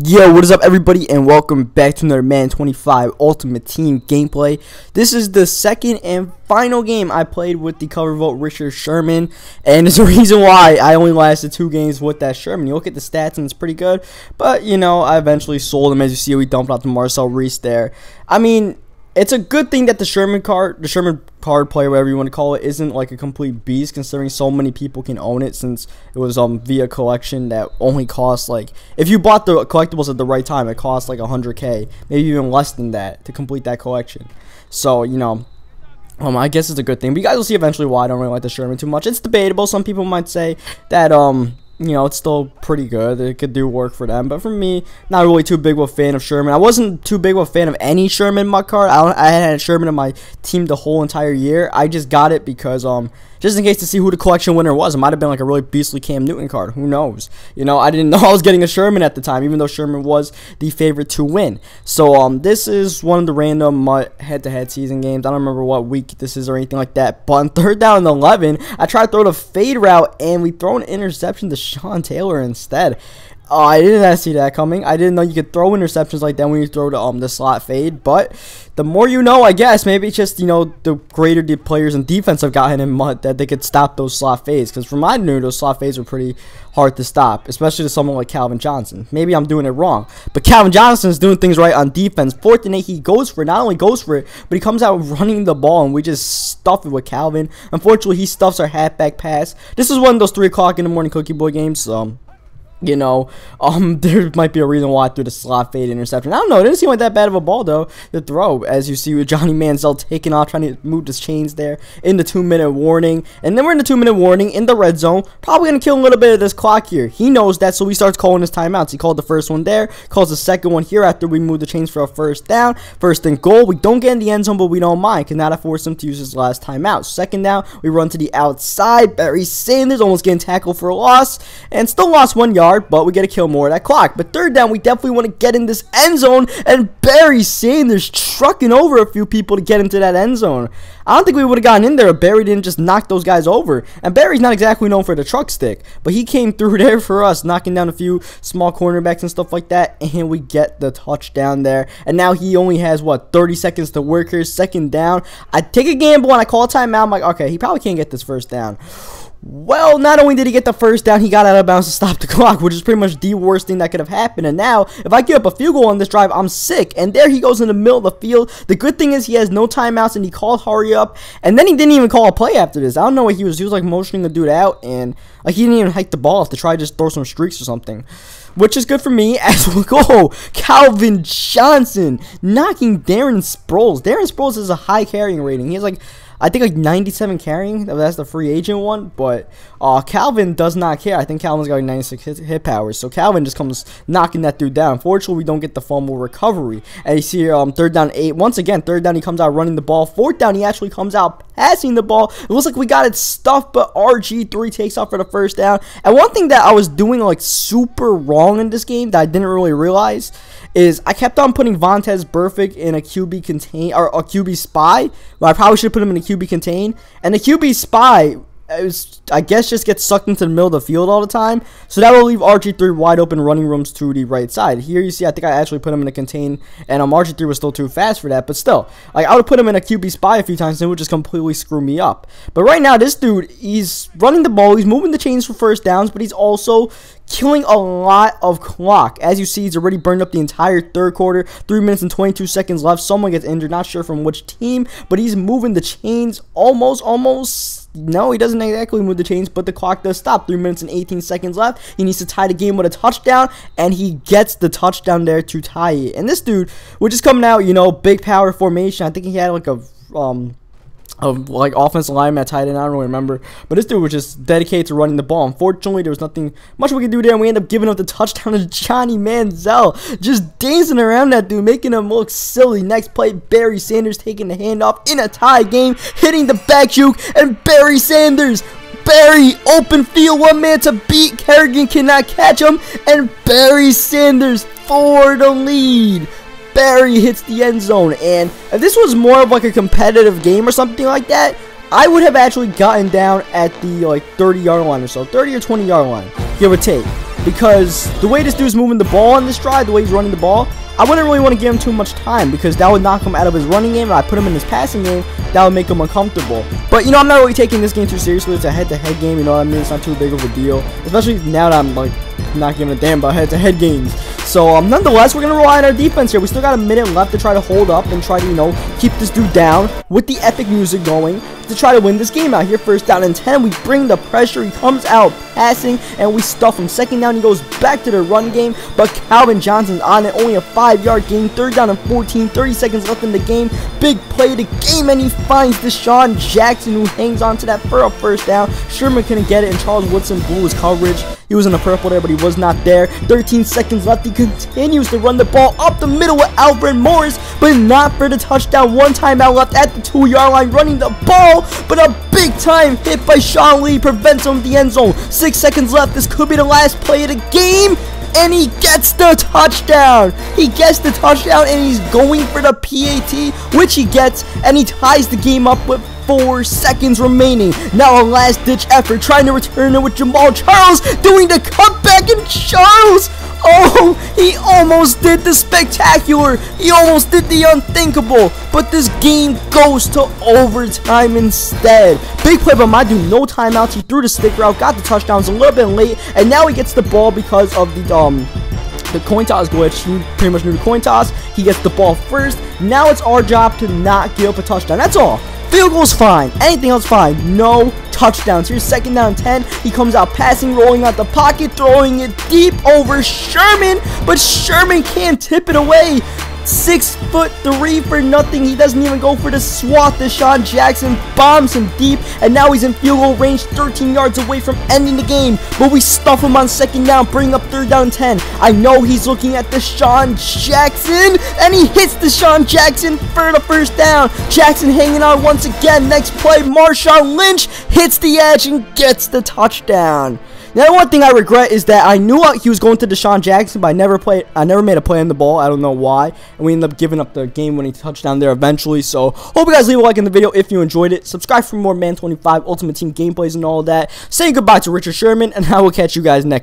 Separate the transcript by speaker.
Speaker 1: Yo, what is up everybody, and welcome back to another Madden 25 Ultimate Team gameplay. This is the second and final game I played with the cover vote Richard Sherman, and there's a reason why I only lasted 2 games with that Sherman. You look at the stats and it's pretty good, but you know, I eventually sold him. As you see, we dumped out the Marcel Reese there. I mean, it's a good thing that the Sherman card player, whatever you want to call it, isn't like a complete beast, considering so many people can own it, since it was via collection that only costs, like, if you bought the collectibles at the right time, it costs like 100k, maybe even less than that to complete that collection. So, you know, I guess it's a good thing. But you guys will see eventually why I don't really like the Sherman too much. It's debatable. Some people might say that you know, it's still pretty good. It could do work for them, but for me, not really too big of a fan of Sherman. I wasn't too big of a fan of any Sherman MUT card. I had Sherman in my team the whole entire year. I just got it because just in case to see who the collection winner was. It might have been like a really beastly Cam Newton card. Who knows? You know, I didn't know I was getting a Sherman at the time, even though Sherman was the favorite to win. So this is one of the random MUT head-to-head season games. I don't remember what week this is or anything like that. But on 3rd down and 11, I tried to throw the fade route, and we throw an interception to Sean Taylor instead. I didn't see that coming. I didn't know you could throw interceptions like that when you throw the slot fade. But the more you know, I guess. Maybe it's just, you know, the greater the players in defense have gotten in MUT, that they could stop those slot fades. Because from my knew, those slot fades were pretty hard to stop, especially to someone like Calvin Johnson. Maybe I'm doing it wrong, but Calvin Johnson is doing things right on defense. 4th and 8, he goes for it. Not only goes for it, but he comes out running the ball, and we just stuff it with Calvin. Unfortunately, he stuffs our halfback pass. This is one of those 3 o'clock in the morning cookie boy games. You know, there might be a reason why I threw the slot fade interception. I don't know. It didn't seem like that bad of a ball, though, to throw. As you see with Johnny Manziel taking off, trying to move the chains there in the 2-minute warning. And then we're in the 2-minute warning in the red zone. Probably going to kill a little bit of this clock here. He knows that, so he starts calling his timeouts. He called the first one there, calls the second one here after we move the chains for a 1st down. 1st and goal. We don't get in the end zone, but we don't mind, because now that forced him to use his last timeout. 2nd down, we run to the outside. Barry Sanders almost getting tackled for a loss, and still lost 1 yard. But we get to kill more of that clock. But 3rd down, we definitely want to get in this end zone, and Barry Sanders trucking over a few people to get into that end zone. I don't think we would have gotten in there if Barry didn't just knock those guys over. And Barry's not exactly known for the truck stick, but he came through there for us, knocking down a few small cornerbacks and stuff like that, and we get the touchdown there. And now he only has, what, 30 seconds to work here. 2nd down, I take a gamble and I call a timeout. I'm like, okay, he probably can't get this 1st down. Well, not only did he get the 1st down, he got out of bounds to stop the clock, which is pretty much the worst thing that could have happened. And now, if I give up a field goal on this drive, I'm sick. And there he goes in the middle of the field. The good thing is he has no timeouts, and he called hurry up. And then he didn't even call a play after this. I don't know what he was like motioning the dude out, and like he didn't even hike the ball off to try to just throw some streaks or something. Which is good for me as we go. Calvin Johnson knocking Darren Sproles. Darren Sproles has a high carrying rating. He has like, I think like 97 carrying. That's the free agent one. But Calvin does not care. I think Calvin's got like 96 hit powers. So Calvin just comes knocking that dude down. Fortunately, we don't get the fumble recovery. And you see here, 3rd down 8. Once again, 3rd down, he comes out running the ball. 4th down, he actually comes out passing the ball. It looks like we got it stuffed, but RG3 takes off for the 1st down. And one thing that I was doing like super wrong in this game that I didn't really realize is I kept on putting Vontaze Burfict in a QB contain, or a QB spy. Well, I probably should put him in a QB contain. And the QB spy, I guess, just gets sucked into the middle of the field all the time. So that will leave RG3 wide open running rooms to the right side. Here you see, I think I actually put him in a contain, and RG3 was still too fast for that. But still, like, I would put him in a QB spy a few times, and it would just completely screw me up. But right now, this dude, he's running the ball, he's moving the chains for 1st downs, but he's also killing a lot of clock. As you see, he's already burned up the entire 3rd quarter. 3 minutes and 22 seconds left. Someone gets injured, not sure from which team, but he's moving the chains almost. No, he doesn't exactly move the chains, but the clock does stop. 3 minutes and 18 seconds left. He needs to tie the game with a touchdown, and he gets the touchdown there to tie it. And this dude, which is coming out, you know, big power formation. I think he had like a like offensive lineman at tight end. I don't really remember, but this dude was just dedicated to running the ball. Unfortunately, there was nothing much we could do there, and we end up giving up the touchdown to Johnny Manziel, just dancing around that dude, making him look silly. Next play, Barry Sanders taking the handoff in a tie game, hitting the back juke, and Barry open field, 1 man to beat. Kerrigan cannot catch him, and Barry Sanders for the lead. Barry hits the end zone, and if this was more of like a competitive game or something like that, I would have actually gotten down at the like 30-yard line or so, 30 or 20-yard line, give or take. because the way this dude's moving the ball on this drive, the way he's running the ball, I wouldn't really want to give him too much time because that would knock him out of his running game. If I put him in his passing game, that would make him uncomfortable. But, you know, I'm not really taking this game too seriously. It's a head-to-head game, you know what I mean? It's not too big of a deal, especially now that I'm, like, not giving a damn about head-to-head games. So, nonetheless, we're going to rely on our defense here. We still got a minute left to try to hold up and try to, you know, keep this dude down with the epic music going to try to win this game out here. First down and 10. We bring the pressure. He comes out passing, and we stuff him. Second down, he goes back to the run game, but Calvin Johnson's on it. Only a 5-yard gain. Third down and 14. 30 seconds left in the game. Big play of the game, and he finds Deshaun Jackson, who hangs on to that for a first down. Sherman couldn't get it, and Charles Woodson blew his coverage. He was in the purple there, but he was not there. 13 seconds left. He continues to run the ball up the middle with Alfred Morris, but not for the touchdown. One timeout left at the 2-yard line, running the ball, but a big time hit by Sean Lee prevents him from the end zone. 6 seconds left. This could be the last play of the game, and he gets the touchdown. He gets the touchdown, and he's going for the PAT, which he gets, and he ties the game up with 4 seconds remaining. Now a last-ditch effort, trying to return it with Jamal Charles, doing the cutback, and Charles, oh, he almost did the spectacular. He almost did the unthinkable, but this game goes to overtime instead. Big play by my dude, no timeouts. He threw the stick route, got the touchdowns a little bit late, and now he gets the ball because of the coin toss glitch. He pretty much knew the coin toss. He gets the ball first. Now it's our job to not give up a touchdown. That's all. Field goal's fine. Anything else fine. No touchdowns. Here's second down 10. He comes out passing, rolling out the pocket, throwing it deep over Sherman, but Sherman can't tip it away. 6'3" for nothing. He doesn't even go for the swat. Deshaun Jackson bombs him deep, and now he's in field goal range, 13 yards away from ending the game. But we stuff him on second down, bring up third down 10. I know he's looking at Deshaun Jackson, and he hits Deshaun Jackson for the first down. Jackson hanging on once again. Next play, Marshawn Lynch hits the edge and gets the touchdown. Now, one thing I regret is that I knew he was going to Deshaun Jackson, but I never made a play on the ball. I don't know why. And we ended up giving up the game-winning touchdown there eventually. So, hope you guys leave a like in the video if you enjoyed it. Subscribe for more Madden 25 Ultimate Team gameplays and all of that. Saying goodbye to Richard Sherman, and I will catch you guys next time.